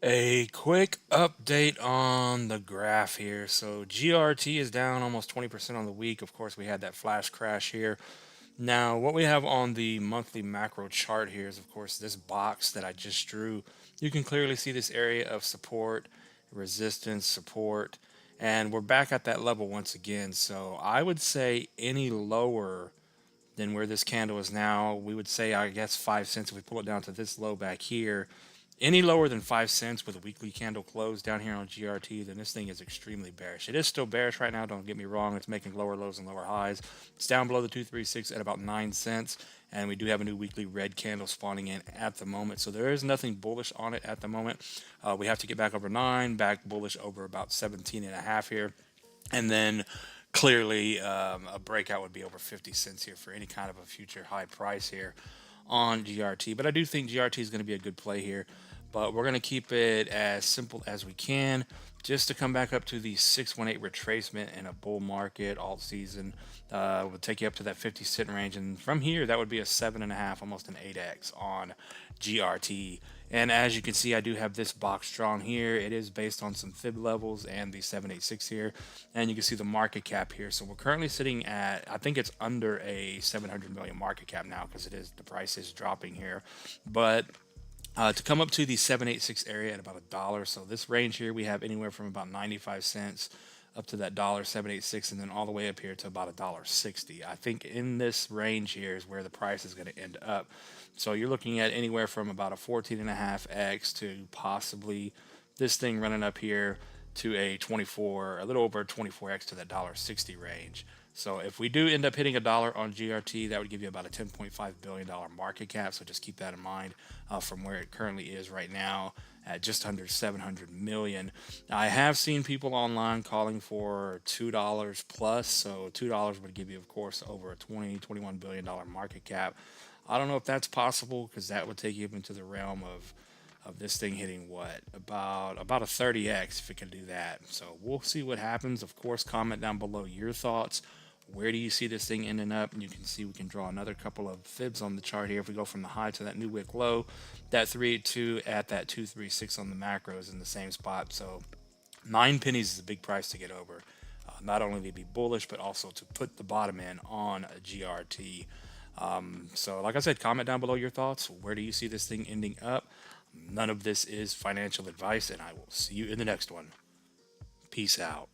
A quick update on the graph here. So GRT is down almost 20% on the week. Of course, we had that flash crash here. Now, what we have on the monthly macro chart here is, of course, this box that I just drew. You can clearly see this area of support, resistance, support, and we're back at that level once again. So I would say any lower than where this candle is now, we would say, I guess, 5 cents. If we pull it down to this low back here, any lower than 5 cents with a weekly candle close down here on GRT, then this thing is extremely bearish. It is still bearish right now, don't get me wrong. It's making lower lows and lower highs. It's down below the 236 at about 9 cents, and we do have a new weekly red candle spawning in at the moment. So there is nothing bullish on it at the moment. We have to get back over 9, back bullish over about 17 and a half here. And then clearly a breakout would be over 50 cents here for any kind of a future high price here on GRT. But I do think GRT is going to be a good play here. But we're going to keep it as simple as we can just to come back up to the 618 retracement in a bull market alt season. Will take you up to that 50-cent range. And from here, that would be a 7.5, almost an 8x on GRT. And as you can see, I do have this box drawn here. It is based on some fib levels and the 786 here. And you can see the market cap here. So we're currently sitting at, I think it's under a 700 million market cap now because the price is dropping here. But to come up to the 786 area at about $1. So this range here, we have anywhere from about 95 cents up to that dollar 786, and then all the way up here to about $1.60. I think in this range here is where the price is going to end up. So you're looking at anywhere from about a 14.5x to possibly this thing running up here to a 24, a little over 24x to that $1.60 range. So if we do end up hitting $1 on GRT, that would give you about a $10.5 billion market cap. So just keep that in mind from where it currently is right now at just under 700 million. Now, I have seen people online calling for $2 plus. So $2 would give you, of course, over a $21 billion market cap. I don't know if that's possible because that would take you into the realm of this thing hitting what about a 30x if it can do that. So we'll see what happens. Of course, comment down below your thoughts. Where do you see this thing ending up? And you can see we can draw another couple of fibs on the chart here. If we go from the high to that new wick low, that 382 at that 236 on the macros in the same spot. So 9 pennies is a big price to get over. Not only to be bullish, but also to put the bottom in on a GRT. So like I said, comment down below your thoughts. Where do you see this thing ending up? None of this is financial advice, and I will see you in the next one. Peace out.